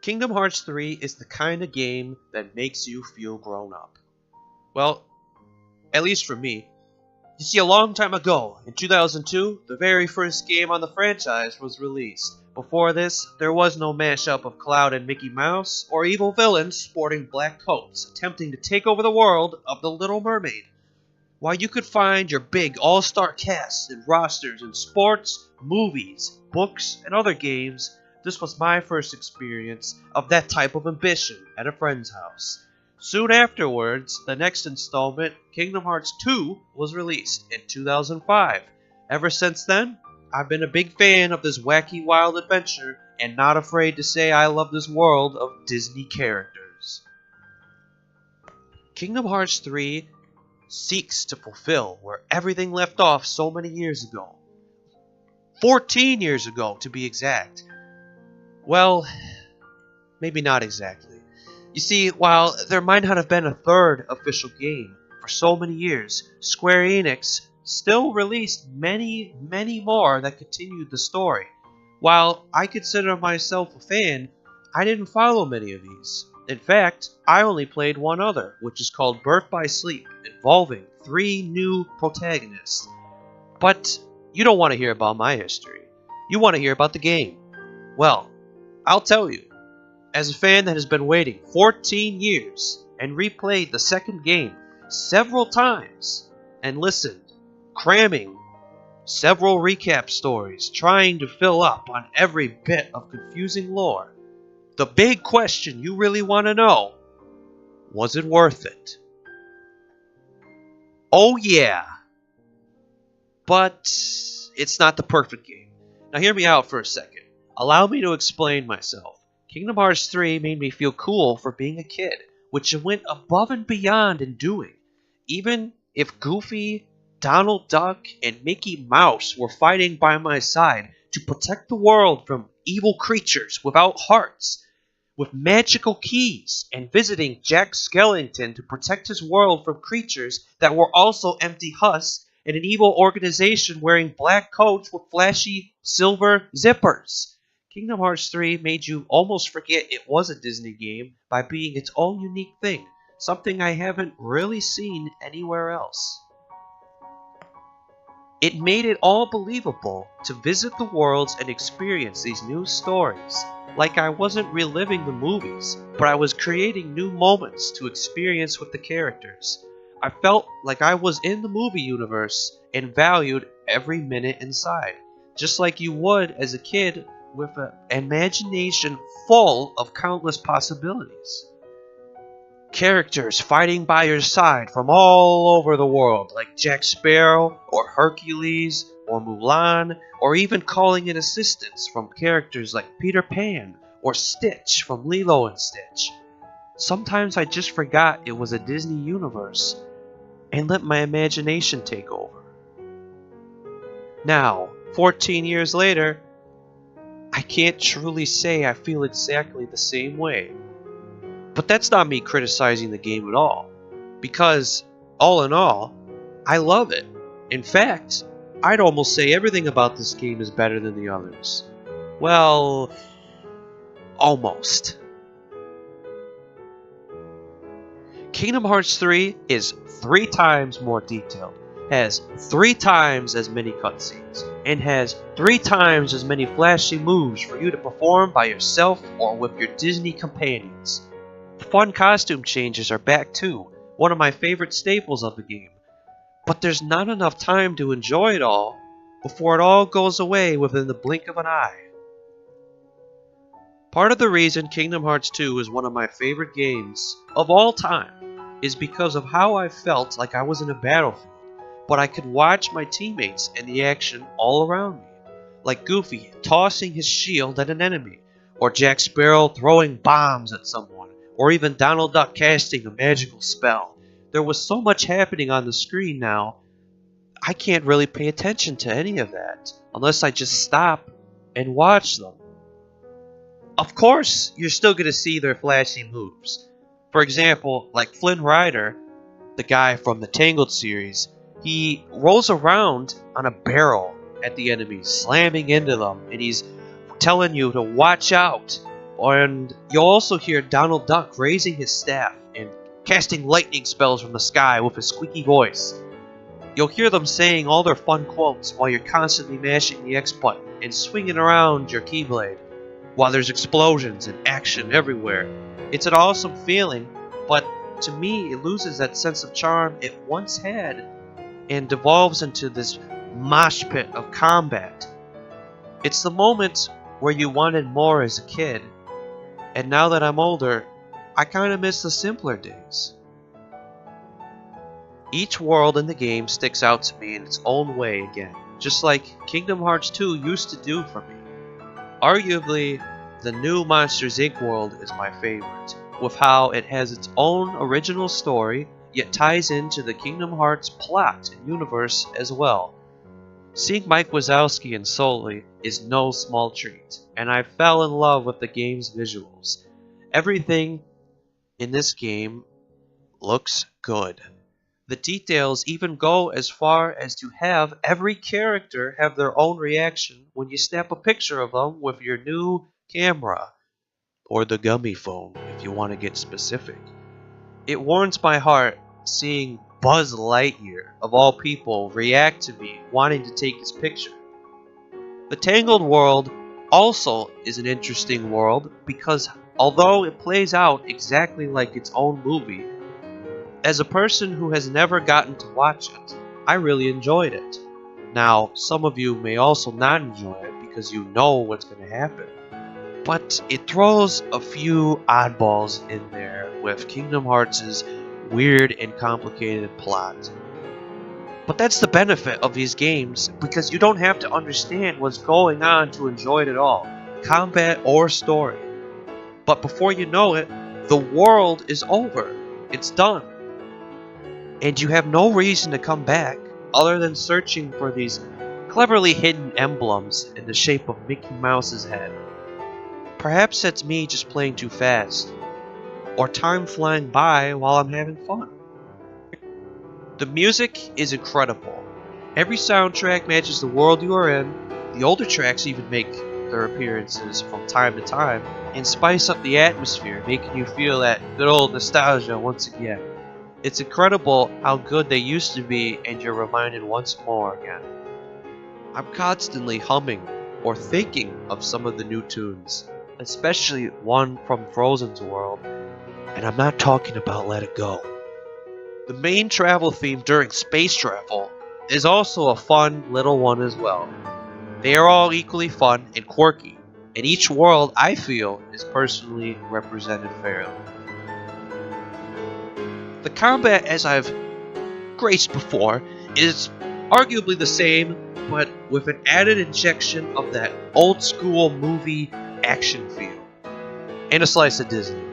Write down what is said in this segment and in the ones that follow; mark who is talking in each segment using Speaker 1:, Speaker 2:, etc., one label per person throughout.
Speaker 1: Kingdom Hearts 3 is the kind of game that makes you feel grown up. Well, at least for me. You see, a long time ago, in 2002, the very first game on the franchise was released. Before this, there was no mashup of Cloud and Mickey Mouse, or evil villains sporting black coats, attempting to take over the world of The Little Mermaid. While you could find your big all-star casts and rosters in sports, movies, books, and other games, this was my first experience of that type of ambition at a friend's house. Soon afterwards, the next installment, Kingdom Hearts 2, was released in 2005. Ever since then, I've been a big fan of this wacky wild adventure and not afraid to say I love this world of Disney characters. Kingdom Hearts 3 seeks to fulfill where everything left off so many years ago. 14 years ago, to be exact. Well, maybe not exactly. You see, while there might not have been a third official game for so many years, Square Enix still released many, many more that continued the story. While I consider myself a fan, I didn't follow many of these. In fact, I only played one other, which is called Birth by Sleep, involving 3 new protagonists. But you don't want to hear about my history. You want to hear about the game. Well, I'll tell you. As a fan that has been waiting 14 years and replayed the second game several times and listened, cramming several recap stories, trying to fill up on every bit of confusing lore, the big question you really want to know, was it worth it? Oh yeah, but it's not the perfect game. Now hear me out for a second. Allow me to explain myself. Kingdom Hearts 3 made me feel cool for being a kid, which it went above and beyond in doing. Even if Goofy, Donald Duck, and Mickey Mouse were fighting by my side to protect the world from evil creatures without hearts, with magical keys, and visiting Jack Skellington to protect his world from creatures that were also empty husks, and an evil organization wearing black coats with flashy silver zippers. Kingdom Hearts 3 made you almost forget it was a Disney game by being its own unique thing, something I haven't really seen anywhere else. It made it all believable to visit the worlds and experience these new stories, like I wasn't reliving the movies, but I was creating new moments to experience with the characters. I felt like I was in the movie universe and valued every minute inside, just like you would as a kid with an imagination full of countless possibilities. Characters fighting by your side from all over the world, like Jack Sparrow, or Hercules, or Mulan, or even calling in assistance from characters like Peter Pan, or Stitch from Lilo and Stitch. Sometimes I just forgot it was a Disney universe, and let my imagination take over. Now, 14 years later, I can't truly say I feel exactly the same way. But that's not me criticizing the game at all, because, all in all, I love it. In fact, I'd almost say everything about this game is better than the others. Well, almost. Kingdom Hearts 3 is 3 times more detailed, has 3 times as many cutscenes, and has 3 times as many flashy moves for you to perform by yourself or with your Disney companions. The fun costume changes are back too, one of my favorite staples of the game. But there's not enough time to enjoy it all before it all goes away within the blink of an eye. Part of the reason Kingdom Hearts 2 is one of my favorite games of all time is because of how I felt like I was in a battlefield, but I could watch my teammates and the action all around me, like Goofy tossing his shield at an enemy, or Jack Sparrow throwing bombs at someone, or even Donald Duck casting a magical spell. There was so much happening on the screen now, I can't really pay attention to any of that, unless I just stop and watch them. Of course, you're still going to see their flashy moves. For example, like Flynn Rider, the guy from the Tangled series, he rolls around on a barrel at the enemies, slamming into them, and he's telling you to watch out. And you'll also hear Donald Duck raising his staff and casting lightning spells from the sky with his squeaky voice. You'll hear them saying all their fun quotes while you're constantly mashing the X button and swinging around your keyblade, while there's explosions and action everywhere. It's an awesome feeling, but to me it loses that sense of charm it once had and devolves into this mosh pit of combat. It's the moment where you wanted more as a kid, and now that I'm older, I kinda miss the simpler days. Each world in the game sticks out to me in its own way again, just like Kingdom Hearts 2 used to do for me. Arguably, the new Monsters Inc. world is my favorite, with how it has its own original story, yet ties into the Kingdom Hearts plot and universe as well. Seeing Mike Wazowski in Sully is no small treat, and I fell in love with the game's visuals. Everything in this game looks good. The details even go as far as to have every character have their own reaction when you snap a picture of them with your new camera, or the gummy phone if you want to get specific. It warms my heart seeing Buzz Lightyear, of all people, react to me wanting to take his picture. The Tangled world also is an interesting world because although it plays out exactly like its own movie, as a person who has never gotten to watch it, I really enjoyed it. Now, some of you may also not enjoy it because you know what's going to happen, but it throws a few oddballs in there with Kingdom Hearts' weird and complicated plot. But that's the benefit of these games, because you don't have to understand what's going on to enjoy it at all, combat or story. But before you know it, the world is over. It's done. And you have no reason to come back other than searching for these cleverly hidden emblems in the shape of Mickey Mouse's head. Perhaps that's me just playing too fast, or time flying by while I'm having fun. The music is incredible. Every soundtrack matches the world you are in. The older tracks even make their appearances from time to time and spice up the atmosphere, making you feel that good old nostalgia once again. It's incredible how good they used to be, and you're reminded once more again. I'm constantly humming or thinking of some of the new tunes, especially one from Frozen's world, and I'm not talking about Let It Go. The main travel theme during space travel is also a fun little one as well. They are all equally fun and quirky, and each world, I feel, is personally represented fairly. The combat, as I've graced before, is arguably the same, but with an added injection of that old school movie action feel. And a slice of Disney.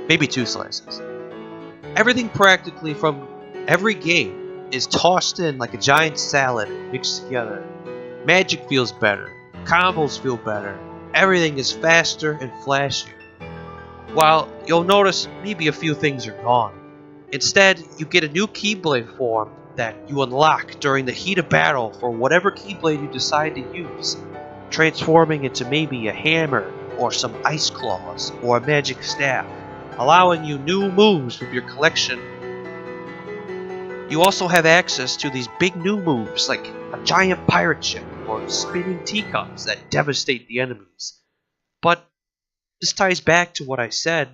Speaker 1: Maybe 2 slices. Everything practically from every game is tossed in like a giant salad mixed together. Magic feels better. Combos feel better. Everything is faster and flashier. While you'll notice maybe a few things are gone. Instead, you get a new Keyblade form that you unlock during the heat of battle for whatever Keyblade you decide to use, transforming into maybe a hammer or some ice claws or a magic staff, allowing you new moves with your collection. You also have access to these big new moves like a giant pirate ship or spinning teacups that devastate the enemies. But this ties back to what I said.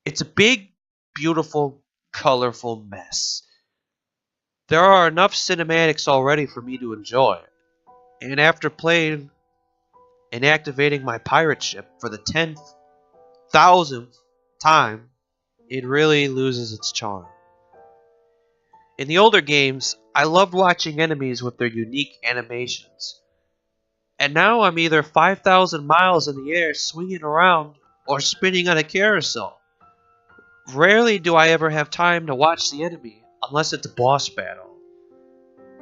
Speaker 1: It's a big, beautiful, colorful mess. There are enough cinematics already for me to enjoy, and after playing and activating my pirate ship for the 10,000th time, it really loses its charm. In the older games, I loved watching enemies with their unique animations. And now I'm either 5,000 miles in the air swinging around or spinning on a carousel. Rarely do I ever have time to watch the enemy unless it's a boss battle.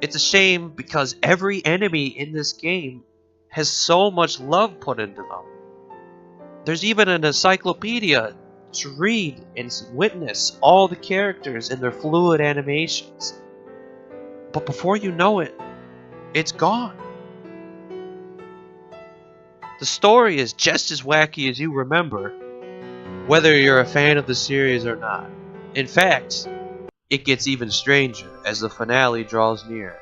Speaker 1: It's a shame because every enemy in this game has so much love put into them. There's even an encyclopedia to read and witness all the characters and their fluid animations. But before you know it, it's gone. The story is just as wacky as you remember, whether you're a fan of the series or not. In fact, it gets even stranger as the finale draws near.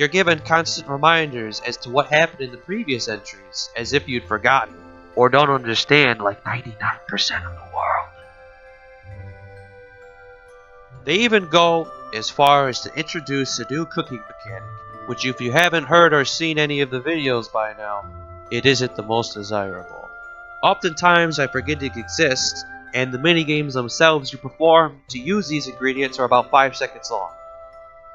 Speaker 1: You're given constant reminders as to what happened in the previous entries, as if you'd forgotten, or don't understand like 99% of the world. They even go as far as to introduce a new cooking mechanic, which if you haven't heard or seen any of the videos by now, it isn't the most desirable. Oftentimes I forget it exists, and the minigames themselves you perform to use these ingredients are about 5 seconds long.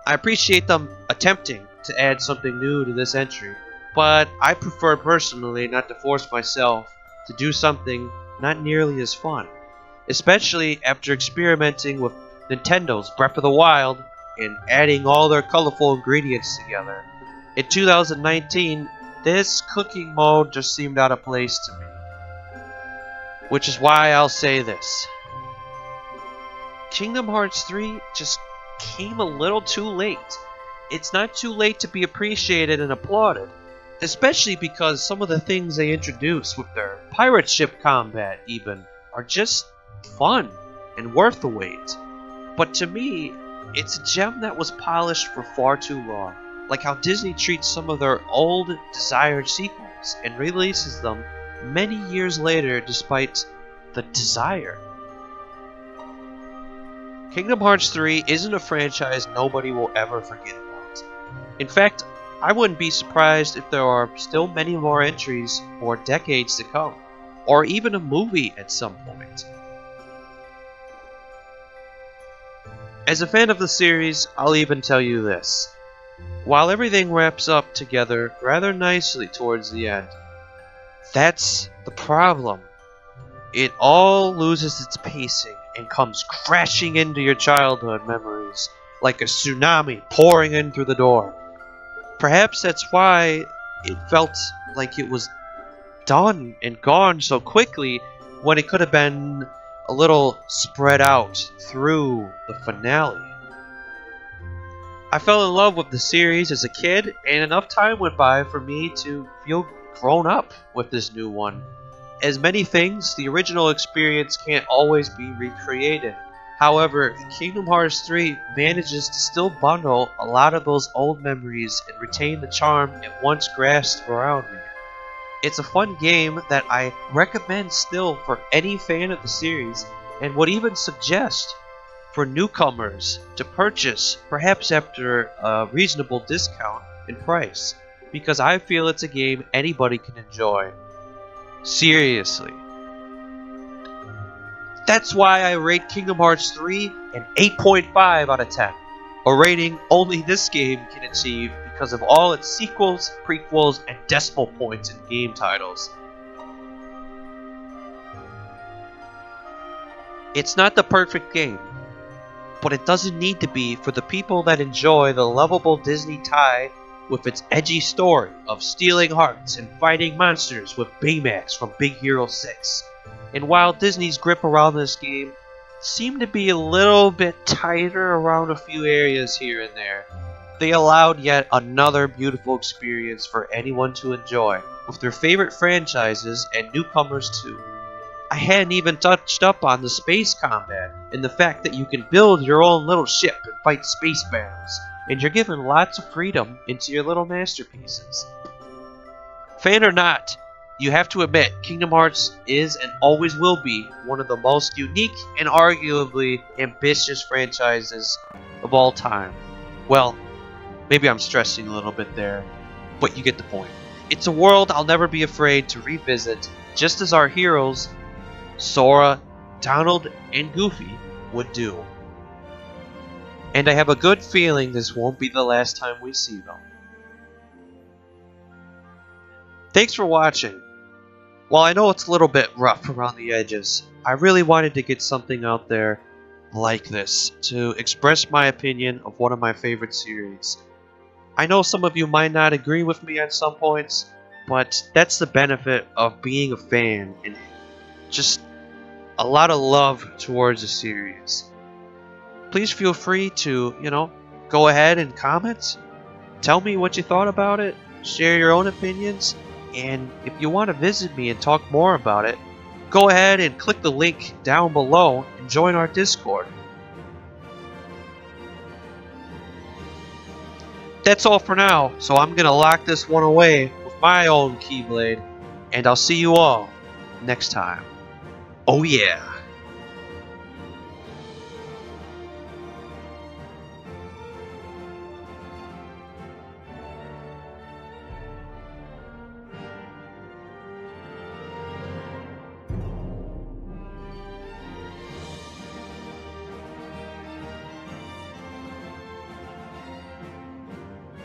Speaker 1: I appreciate them attempting to add something new to this entry, but I prefer personally not to force myself to do something not nearly as fun, especially after experimenting with Nintendo's Breath of the Wild and adding all their colorful ingredients together. In 2019, this cooking mode just seemed out of place to me. Which is why I'll say this. Kingdom Hearts 3 just came a little too late. It's not too late to be appreciated and applauded, especially because some of the things they introduce with their pirate ship combat even are just fun and worth the wait. But to me, it's a gem that was polished for far too long, like how Disney treats some of their old desired sequels and releases them many years later despite the desire. Kingdom Hearts 3 isn't a franchise nobody will ever forget about. In fact, I wouldn't be surprised if there are still many more entries for decades to come, or even a movie at some point. As a fan of the series, I'll even tell you this. While everything wraps up together rather nicely towards the end, that's the problem. It all loses its pacing and comes crashing into your childhood memories like a tsunami pouring in through the door. Perhaps that's why it felt like it was done and gone so quickly when it could have been a little spread out through the finale. I fell in love with the series as a kid, and enough time went by for me to feel grown up with this new one. As many things, the original experience can't always be recreated. However, Kingdom Hearts 3 manages to still bundle a lot of those old memories and retain the charm it once grasped around me. It's a fun game that I recommend still for any fan of the series, and would even suggest for newcomers to purchase, perhaps after a reasonable discount in price, because I feel it's a game anybody can enjoy. Seriously. That's why I rate Kingdom Hearts 3 an 8.5 out of 10, a rating only this game can achieve because of all its sequels, prequels, and decimal points in game titles. It's not the perfect game, but it doesn't need to be for the people that enjoy the lovable Disney tie with its edgy story of stealing hearts and fighting monsters with Baymax from Big Hero 6. And while Disney's grip around this game seemed to be a little bit tighter around a few areas here and there, they allowed yet another beautiful experience for anyone to enjoy with their favorite franchises and newcomers too. I hadn't even touched up on the space combat and the fact that you can build your own little ship and fight space battles, and you're given lots of freedom into your little masterpieces. Fan or not, you have to admit Kingdom Hearts is and always will be one of the most unique and arguably ambitious franchises of all time. Well, maybe I'm stressing a little bit there, but you get the point. It's a world I'll never be afraid to revisit, just as our heroes, Sora, Donald, and Goofy, would do. And I have a good feeling this won't be the last time we see them. Thanks for watching. While I know it's a little bit rough around the edges, I really wanted to get something out there like this to express my opinion of one of my favorite series. I know some of you might not agree with me at some points, but that's the benefit of being a fan and just a lot of love towards a series. Please feel free to, go ahead and comment. Tell me what you thought about it. Share your own opinions. And if you want to visit me and talk more about it, go ahead and click the link down below and join our Discord. That's all for now, so I'm gonna lock this one away with my own Keyblade, and I'll see you all next time. Oh yeah!